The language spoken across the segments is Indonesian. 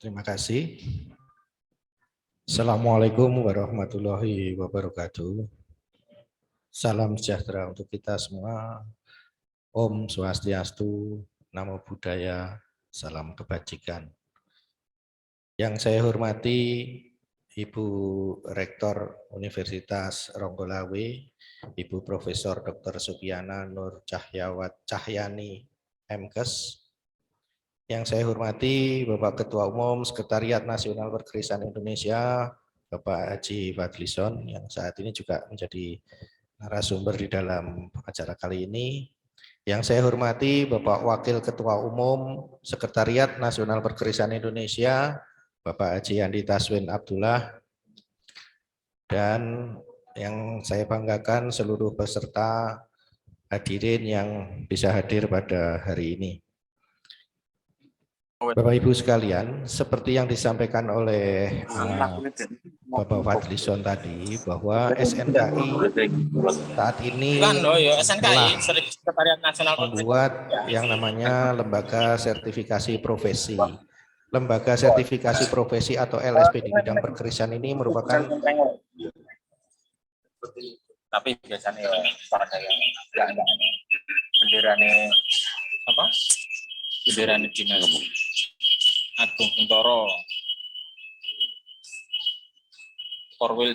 Terima kasih. Assalamualaikum warahmatullahi wabarakatuh. Salam sejahtera untuk kita semua. Om Swastiastu, Namo Buddhaya, salam kebajikan. Yang saya hormati Ibu Rektor Universitas Ronggolawe, Ibu Profesor Dr. Supiana Nur Cahyani, MKes. Yang saya hormati Bapak Ketua Umum Sekretariat Nasional Pergerisan Indonesia, Bapak Haji Fadlison, yang saat ini juga menjadi narasumber di dalam acara kali ini. Yang saya hormati Bapak Wakil Ketua Umum Sekretariat Nasional Pergerisan Indonesia, Bapak Haji Andi Taswin Abdullah, dan yang saya banggakan seluruh peserta hadirin yang bisa hadir pada hari ini. Bapak Ibu sekalian, seperti yang disampaikan oleh Bapak Fadlison tadi, bahwa SNKI saat ini telah membuat yang namanya Lembaga Sertifikasi Profesi. Lembaga Sertifikasi Profesi atau LSP di bidang pergerisan ini merupakan tapi biasanya benderane apa? Benderane dinas Agung Kuntoro Korwil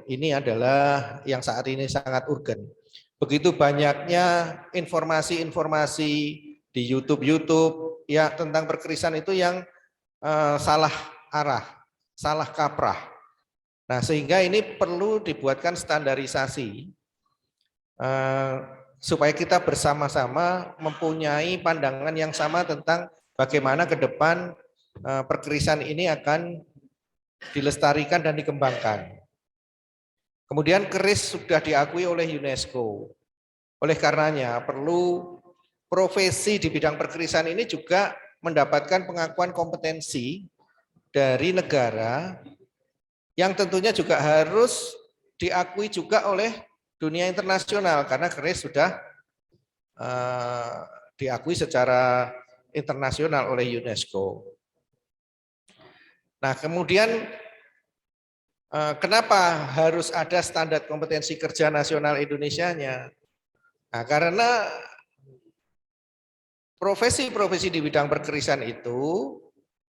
ini adalah yang saat ini sangat urgen. Begitu banyaknya informasi-informasi di YouTube ya tentang pergerisan itu yang salah arah, salah kaprah. Nah, sehingga ini perlu dibuatkan standarisasi supaya kita bersama-sama mempunyai pandangan yang sama tentang bagaimana ke depan pergerisan ini akan dilestarikan dan dikembangkan. Kemudian keris sudah diakui oleh UNESCO. Oleh karenanya perlu profesi di bidang pergerisan ini juga mendapatkan pengakuan kompetensi dari negara yang tentunya juga harus diakui juga oleh dunia internasional karena keris sudah diakui secara internasional oleh UNESCO. Nah, kemudian kenapa harus ada standar kompetensi kerja nasional Indonesianya? Nah, karena profesi-profesi di bidang pergerisan itu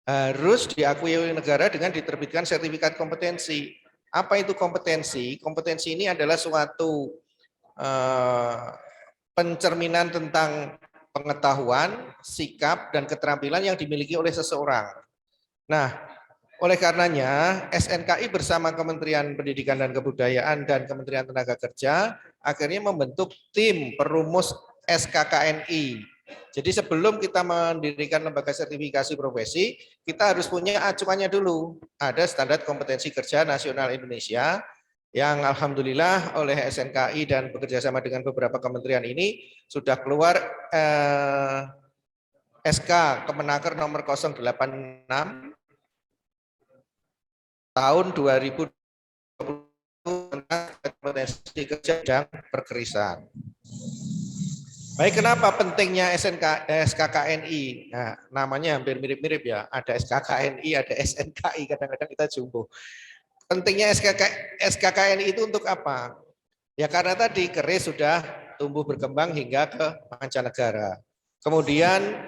harus diakui oleh negara dengan diterbitkan sertifikat kompetensi. Apa itu kompetensi? Kompetensi ini adalah suatu pencerminan tentang pengetahuan, sikap, dan keterampilan yang dimiliki oleh seseorang. Nah, oleh karenanya, SNKI bersama Kementerian Pendidikan dan Kebudayaan dan Kementerian Tenaga Kerja akhirnya membentuk tim perumus SKKNI. Jadi sebelum kita mendirikan lembaga sertifikasi profesi, kita harus punya acuannya dulu. Ada standar kompetensi kerja nasional Indonesia yang alhamdulillah oleh SNKI dan bekerjasama dengan beberapa kementerian ini sudah keluar SK Kemenaker nomor 086 tahun 2020 tentang kompetensi kerja bidang pergerisan. Baik, kenapa pentingnya SKKNI? Nah, namanya hampir mirip-mirip ya. Ada SKKNI, ada SNKI, kadang-kadang kita jumbo. Pentingnya SKKNI itu untuk apa? Ya karena tadi keris sudah tumbuh berkembang hingga ke mancanegara. Kemudian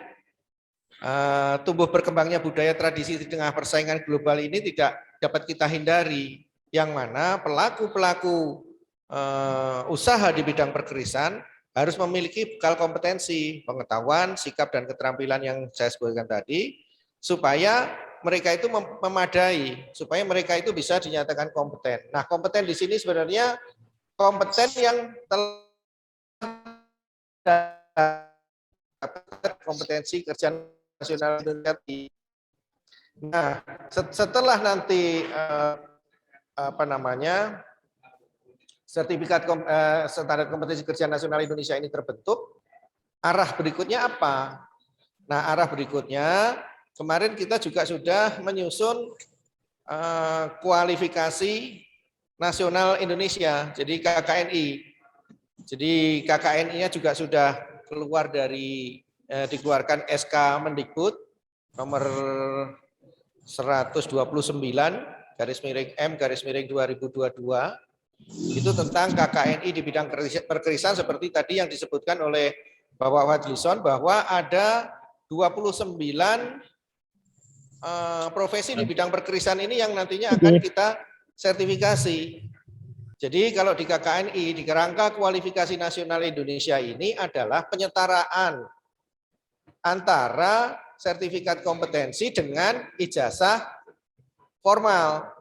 tumbuh berkembangnya budaya tradisi di tengah persaingan global ini tidak dapat kita hindari, yang mana pelaku-pelaku usaha di bidang pergerisan harus memiliki bekal kompetensi, pengetahuan, sikap, dan keterampilan yang saya sebutkan tadi, supaya mereka itu memadai, supaya mereka itu bisa dinyatakan kompeten. Nah, kompeten di sini sebenarnya kompeten yang telah kompetensi kerja nasional Indonesia. Nah, setelah nanti standar kompetensi kerja nasional Indonesia ini terbentuk, arah berikutnya apa? Nah, arah berikutnya kemarin kita juga sudah menyusun kualifikasi nasional Indonesia, jadi KKNI. Jadi KKNI-nya juga sudah keluar dari dikeluarkan SK Mendikbud nomor 129 /M/2022 itu tentang KKNI di bidang perkerisan seperti tadi yang disebutkan oleh Bapak Fadlison bahwa ada 29 profesi di bidang perkerisan ini yang nantinya akan kita sertifikasi. Jadi kalau di KKNI, di kerangka kualifikasi nasional Indonesia ini adalah penyetaraan antara sertifikat kompetensi dengan ijazah formal.